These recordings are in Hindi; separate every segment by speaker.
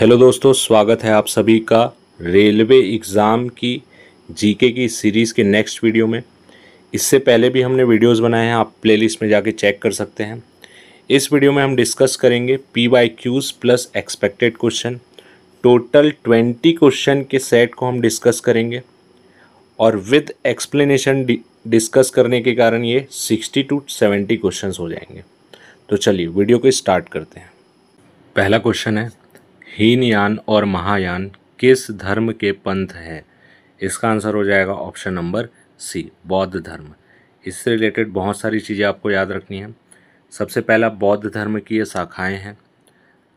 Speaker 1: हेलो दोस्तों, स्वागत है आप सभी का रेलवे एग्ज़ाम की जीके की सीरीज़ के नेक्स्ट वीडियो में। इससे पहले भी हमने वीडियोस बनाए हैं, आप प्लेलिस्ट में जाके चेक कर सकते हैं। इस वीडियो में हम डिस्कस करेंगे PYQs plus expected question. Total 20 question के सेट को हम डिस्कस करेंगे और विद एक्सप्लेनेशन डिस्कस करने के कारण ये 60 to 70 क्वेश्चंस हो जाएंगे। तो चलिए वीडियो को स्टार्ट करते हैं। पहला क्वेश्चन है, हीनयान और महायान किस धर्म के पंथ है? इसका आंसर हो जाएगा ऑप्शन नंबर सी, बौद्ध धर्म। इससे रिलेटेड बहुत सारी चीज़ें आपको याद रखनी है। सबसे पहला, बौद्ध धर्म की ये शाखाएं हैं।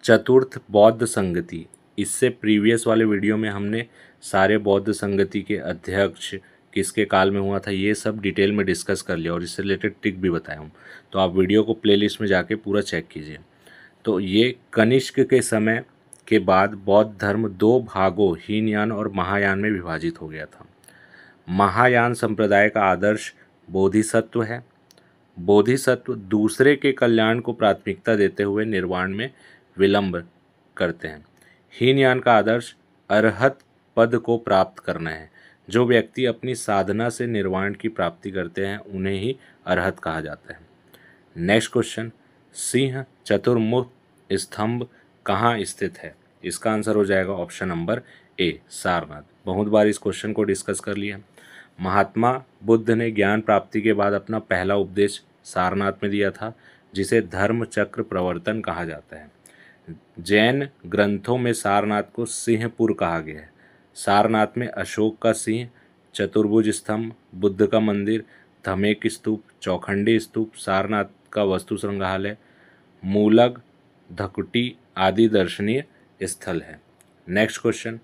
Speaker 1: चतुर्थ, बौद्ध संगति। इससे प्रीवियस वाले वीडियो में हमने सारे बौद्ध संगति के अध्यक्ष किसके काल में हुआ था ये सब डिटेल में डिस्कस कर लिया और इससे रिलेटेड ट्रिक भी बताया हूँ। तो आप वीडियो को प्लेलिस्ट में जाके पूरा चेक कीजिए। तो ये कनिष्क के समय के बाद बौद्ध धर्म दो भागों हीनयान और महायान में विभाजित हो गया था। महायान संप्रदाय का आदर्श बोधिसत्व है। बोधिसत्व दूसरे के कल्याण को प्राथमिकता देते हुए निर्वाण में विलंब करते हैं। हीनयान का आदर्श अरहत पद को प्राप्त करना है। जो व्यक्ति अपनी साधना से निर्वाण की प्राप्ति करते हैं उन्हें ही अरहत कहा जाता है। नेक्स्ट क्वेश्चन, सिंह चतुर्मुख स्तंभ कहाँ स्थित है? इसका आंसर हो जाएगा ऑप्शन नंबर ए, सारनाथ। बहुत बार इस क्वेश्चन को डिस्कस कर लिया। महात्मा बुद्ध ने ज्ञान प्राप्ति के बाद अपना पहला उपदेश सारनाथ में दिया था, जिसे धर्म चक्र प्रवर्तन कहा जाता है। जैन ग्रंथों में सारनाथ को सिंहपुर कहा गया है। सारनाथ में अशोक का सिंह, चतुर्भुज स्तंभ, बुद्ध का मंदिर, धमेक स्तूप, चौखंडी स्तूप, सारनाथ का वस्तु संग्रहालय, मूलग, धकुटी आदि दर्शनीय स्थल है। नेक्स्ट क्वेश्चन,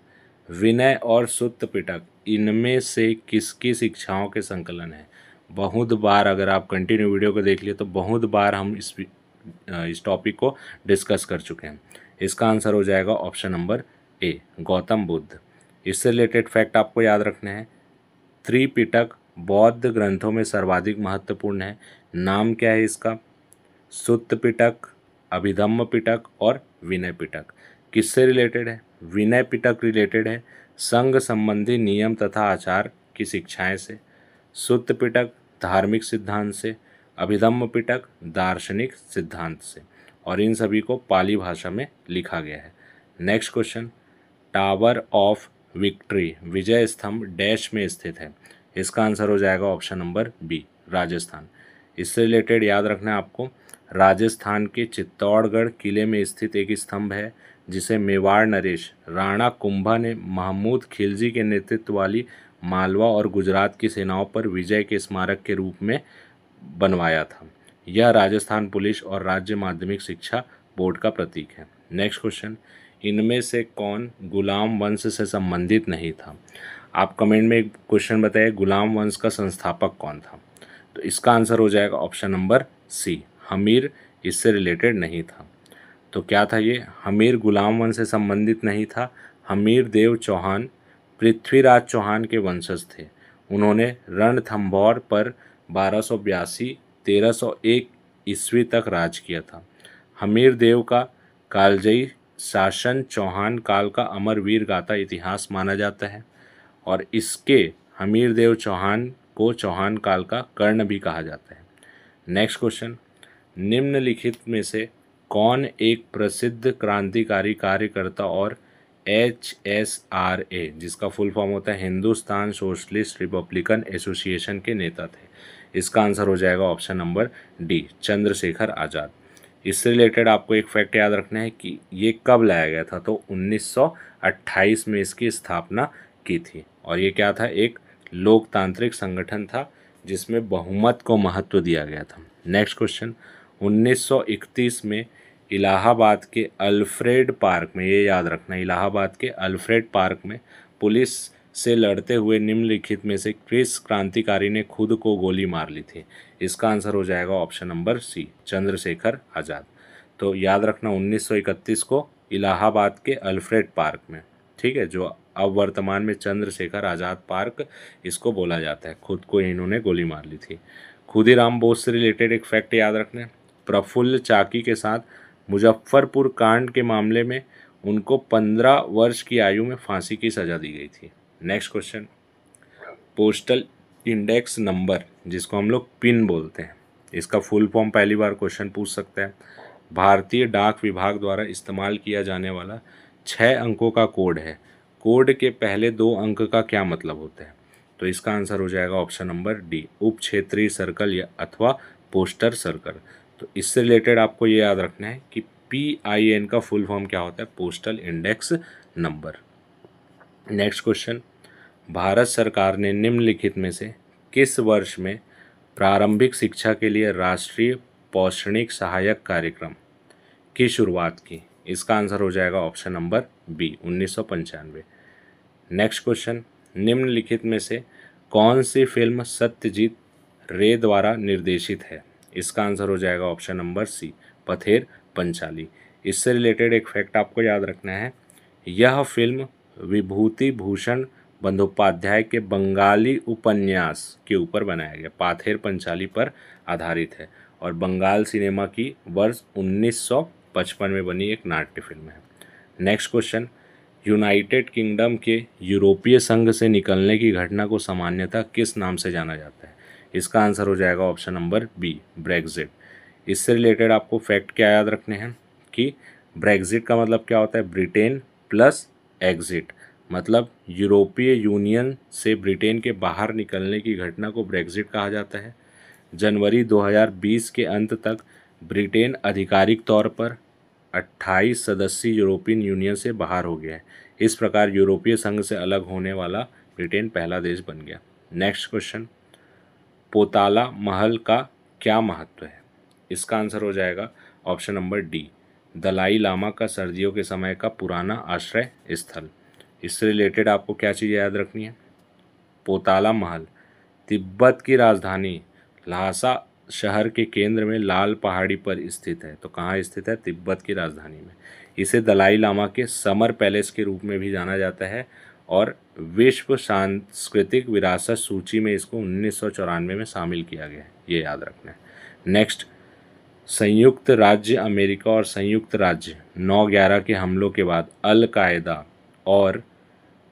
Speaker 1: विनय और सुत्त पिटक इनमें से किसकी शिक्षाओं के संकलन है? बहुत बार अगर आप कंटिन्यू वीडियो को देख लिए तो बहुत बार हम इस टॉपिक को डिस्कस कर चुके हैं। इसका आंसर हो जाएगा option number A, Gautam Buddha. इससे रिलेटेड फैक्ट आपको याद रखने हैं। त्रिपिटक बौद्ध ग्रंथों में सर्वाधिक महत्वपूर्ण है। नाम क्या है इसका? सुत्त पिटक, अभिधम्म पिटक और विनय पिटक। किससे रिलेटेड है? विनय पिटक रिलेटेड है संघ संबंधी नियम तथा आचार की शिक्षाएं से, सुत्त पिटक धार्मिक सिद्धांत से, अभिधम्म पिटक दार्शनिक सिद्धांत से, और इन सभी को पाली भाषा में लिखा गया है। Next question, tower of victory Vijay Stambh dash में स्थित है? इसका आंसर हो जाएगा ऑप्शन नंबर बी, राजस्थान। इससे रिलेटेड याद रखना है आपको, राजस्थान के चित्तौड़गढ़ किले में स्थित एक स्तंभ है जिसे मेवाड़ नरेश राणा कुंभा ने महमूद खिलजी के नेतृत्व वाली मालवा और गुजरात की सेनाओं पर विजय के स्मारक के रूप में बनवाया था। यह राजस्थान पुलिस और राज्य माध्यमिक शिक्षा बोर्ड का प्रतीक है। नेक्स्ट क्वेश्चन, इनमें से कौन गुलाम वंश से संबंधित नहीं था? आप कमेंट में एक क्वेश्चन बताइए, गुलाम वंश का संस्थापक कौन था? तो इसका आंसर हो जाएगा ऑप्शन नंबर सी, हमीर इससे रिलेटेड नहीं था। तो क्या था ये? हमीर गुलाम वंश से संबंधित नहीं था। हमीर देव चौहान पृथ्वीराज चौहान के वंशज थे। उन्होंने रणथंभौर पर 1282-1301 ईस्वी तक राज किया था। हमीर देव का कालजयी शासन चौहान काल का अमर वीर गाथा इतिहास माना जाता है और इसके हमीर देव चौहान को चौहान काल का कर्ण भी कहा जाता है। नेक्स्ट क्वेश्चन, निम्नलिखित में से कौन एक प्रसिद्ध क्रांतिकारी कार्यकर्ता और HSRA जिसका फुल फॉर्म होता है हिंदुस्तान सोशलिस्ट रिपब्लिकन एसोसिएशन के नेता थे? इसका आंसर हो जाएगा option number D, Chandrashekhar Azad. इससे रिलेटेड आपको एक फैक्ट याद रखना है कि ये कब लाया गया था, तो 1928 में इसकी स्थापना की थी और ये क्या था? एक लोकतांत्रिक संगठन था जिसमें बहुमत को महत्व दिया गया था। नेक्स्ट क्वेश्चन, 1931 में इलाहाबाद के अल्फ्रेड पार्क में, ये याद रखना, इलाहाबाद के अल्फ्रेड पार्क में पुलिस से लड़ते हुए निम्नलिखित में से किस क्रांतिकारी ने खुद को गोली मार ली थी? इसका आंसर हो जाएगा option number C, Chandrashekhar Azad. तो याद रखना 1931 को इलाहाबाद के अल्फ्रेड पार्क में, ठीक है, जो अब वर्तमान में चंद्रशेखर आज़ाद पार्क इसको बोला जाता है, खुद को इन्होंने गोली मार ली थी। खुदीराम बोस से रिलेटेड एक फैक्ट याद रखना, प्रफुल्ल चाकी के साथ मुजफ्फरपुर कांड के मामले में उनको 15 वर्ष की आयु में फांसी की सज़ा दी गई थी। Next question, postal index number जिसको हम लोग पिन बोलते हैं, इसका फुल फॉर्म पहली बार क्वेश्चन पूछ सकता है। भारतीय डाक विभाग द्वारा इस्तेमाल किया जाने वाला 6 अंकों का कोड है। कोड के पहले 2 अंक का क्या मतलब होता है? तो इसका आंसर हो जाएगा ऑप्शन नंबर डी, उप क्षेत्रीय सर्कल या अथवा पोस्टर सर्कल। तो इससे रिलेटेड आपको ये याद रखना है कि PIN का फुल फॉर्म क्या होता है? Postal index number. Next question, Bharat सरकार ने निम्नलिखित में से किस वर्ष में प्रारंभिक शिक्षा के लिए राष्ट्रीय शैक्षणिक सहायक कार्यक्रम की शुरुआत की? इसका आंसर हो जाएगा option number B, 1995। Next question, निम्नलिखित में से कौन सी फिल्म सत्यजीत रे द्वारा निर्देशित है? इसका आंसर हो जाएगा option number C, Pather Panchali. इससे रिलेटेड एक फैक्ट आपको याद रखना है, यह फिल्म विभूति भूषण बंदोपाध्याय के बंगाली उपन्यास के ऊपर बनाया गया, पाथेर पंचाली पर आधारित है और बंगाल सिनेमा की वर्ष 1955 में बनी एक नाट्य फिल्म है। नेक्स्ट क्वेश्चन, यूनाइटेड किंगडम के यूरोपीय संघ से निकलने की घटना को सामान्यतः किस नाम से जाना जाता है? इसका आंसर हो जाएगा ऑप्शन नंबर बी, ब्रेग्जिट। इससे रिलेटेड आपको फैक्ट क्या याद रखने हैं कि ब्रेग्जिट का मतलब क्या होता है? ब्रिटेन प्लस एग्जिट, मतलब यूरोपीय यूनियन से ब्रिटेन के बाहर निकलने की घटना को ब्रेग्जिट कहा जाता है। जनवरी 2020 के अंत तक ब्रिटेन आधिकारिक तौर पर 28 सदस्यीय यूरोपियन यूनियन से बाहर हो गया है। इस प्रकार यूरोपीय संघ से अलग होने वाला ब्रिटेन पहला देश बन गया। नेक्स्ट क्वेश्चन, पोताला महल का क्या महत्व है? इसका आंसर हो जाएगा option number D, Dalai Lama का सर्दियों के समय का पुराना आश्रय स्थल। इससे रिलेटेड आपको क्या चीज़ याद रखनी है? पोताला महल तिब्बत की राजधानी ल्हासा शहर के केंद्र में लाल पहाड़ी पर स्थित है। तो कहाँ स्थित है? तिब्बत की राजधानी में। इसे दलाई लामा के समर पैलेस के रूप में भी जाना जाता है और विश्व सांस्कृतिक विरासत सूची में इसको 1994 में शामिल किया गया है, ये याद रखना है। नेक्स्ट, संयुक्त राज्य अमेरिका और संयुक्त राज्य 9/11 के हमलों के बाद अल कायदा और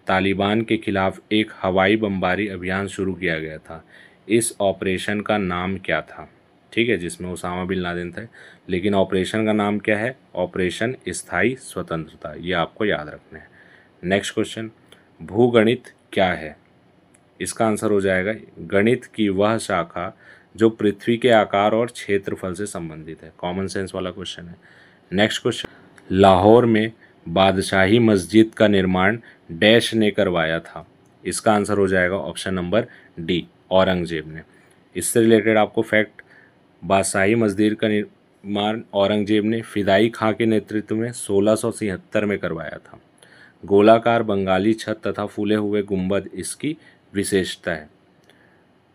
Speaker 1: तालिबान के खिलाफ एक हवाई बमबारी अभियान शुरू किया गया था। इस ऑपरेशन का नाम क्या था? ठीक है, जिसमें उसामा बिन लादेन थे, लेकिन ऑपरेशन का नाम क्या है? ऑपरेशन स्थायी स्वतंत्रता। ये आपको याद रखना है। नेक्स्ट क्वेश्चन, भूगणित क्या है? इसका आंसर हो जाएगा गणित की वह शाखा जो पृथ्वी के आकार और क्षेत्रफल से संबंधित है। कॉमन सेंस वाला क्वेश्चन है। नेक्स्ट क्वेश्चन, लाहौर में बादशाही मस्जिद का निर्माण डैश ने करवाया था? इसका आंसर हो जाएगा ऑप्शन नंबर डी, औरंगजेब ने। इससे रिलेटेड आपको फैक्ट, बादशाही मस्जिद का निर्माण औरंगजेब ने फिदाई खां के नेतृत्व में 1673 में करवाया था। गोलाकार बंगाली छत तथा फूले हुए गुंबद इसकी विशेषता है।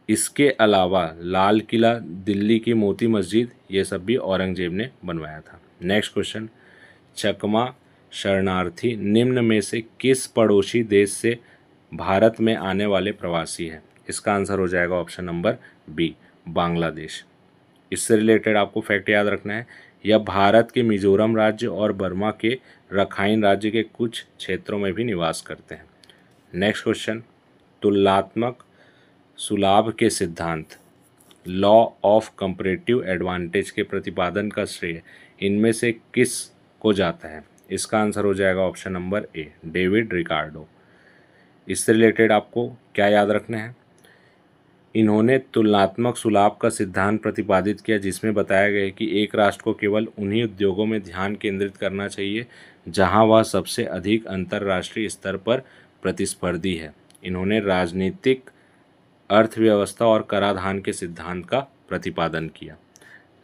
Speaker 1: इसके अलावा लाल किला, दिल्ली की मोती मस्जिद, ये सब भी औरंगजेब ने बनवाया था। नेक्स्ट क्वेश्चन, चकमा शरणार्थी निम्न में से किस पड़ोसी देश से भारत में आने वाले प्रवासी हैं? इसका आंसर हो जाएगा ऑप्शन नंबर बी, बांग्लादेश। इससे रिलेटेड आपको फैक्ट याद रखना है, यह भारत के मिजोरम राज्य और बर्मा के रखाइन राज्य के कुछ क्षेत्रों में भी निवास करते हैं। नेक्स्ट क्वेश्चन, तुलनात्मक सुलाभ के सिद्धांत, लॉ ऑफ कंपैरेटिव एडवांटेज के प्रतिपादन का श्रेय इनमें से किस को जाता है? इसका आंसर हो जाएगा option number A, David Ricardo. इससे रिलेटेड आपको क्या याद रखना है? इन्होंने तुलनात्मक सुलाभ का सिद्धांत प्रतिपादित किया जिसमें बताया गया कि एक राष्ट्र को केवल उन्हीं उद्योगों में ध्यान केंद्रित करना चाहिए जहां वह सबसे अधिक अंतर्राष्ट्रीय स्तर पर प्रतिस्पर्धी है। इन्होंने राजनीतिक, अर्थव्यवस्था और कराधान के सिद्धांत का प्रतिपादन किया।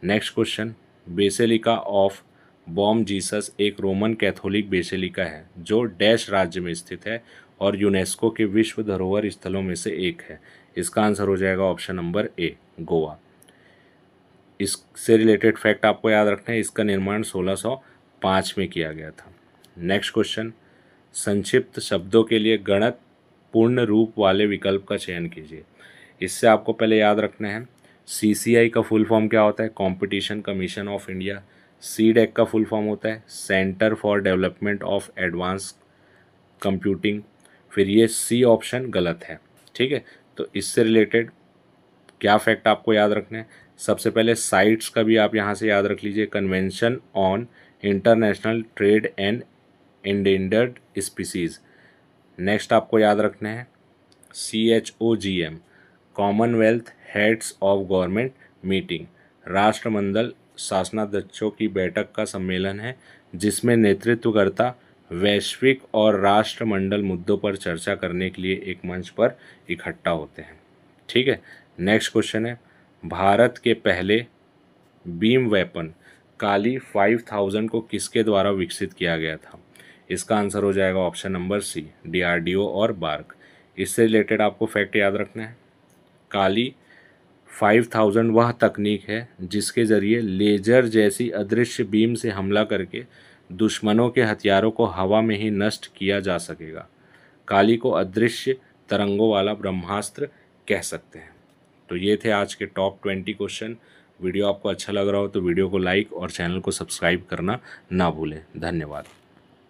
Speaker 1: Next question, basilica of Bom Jesus एक रोमन कैथोलिक बेसिलिका है जो डैश राज्य में स्थित है और यूनेस्को के विश्व धरोहर स्थलों में से एक है। इसका आंसर हो जाएगा ऑप्शन नंबर ए, गोवा। इससे रिलेटेड फैक्ट आपको याद रखना है, इसका निर्माण 1605 में किया गया था। नेक्स्ट क्वेश्चन, संक्षिप्त शब्दों के लिए गणत पूर्ण रूप वाले विकल्प का चयन कीजिए। इससे आपको पहले याद रखना है, CCI का फुल फॉर्म क्या होता है? Competition commission of India. CDEC का फुल फॉर्म होता है centre for development of advance computing. फिर ये सी ऑप्शन गलत है, ठीक है। तो इससे रिलेटेड क्या फैक्ट आपको याद रखना है, सबसे पहले साइट्स का भी आप यहाँ से याद रख लीजिए, convention on international trade and endangered species. Next आपको याद रखना है CHOGM Commonwealth heads of government meeting, राष्ट्रमंडल शासनाध्यक्षों की बैठक का सम्मेलन है जिसमें नेतृत्वकर्ता वैश्विक और राष्ट्रमंडल मुद्दों पर चर्चा करने के लिए एक मंच पर इकट्ठा होते हैं, ठीक है। नेक्स्ट क्वेश्चन है भारत के पहले बीम वेपन काली 5000 को किसके द्वारा विकसित किया गया था। इसका आंसर हो जाएगा ऑप्शन नंबर सी, DRDO और बार्क। इससे रिलेटेड आपको फैक्ट याद रखना है काली 5000 वह तकनीक है जिसके ज़रिए लेजर जैसी अदृश्य बीम से हमला करके दुश्मनों के हथियारों को हवा में ही नष्ट किया जा सकेगा। काली को अदृश्य तरंगों वाला ब्रह्मास्त्र कह सकते हैं। तो ये थे आज के टॉप 20 क्वेश्चन। वीडियो आपको अच्छा लग रहा हो तो वीडियो को लाइक और चैनल को सब्सक्राइब करना ना भूलें। धन्यवाद।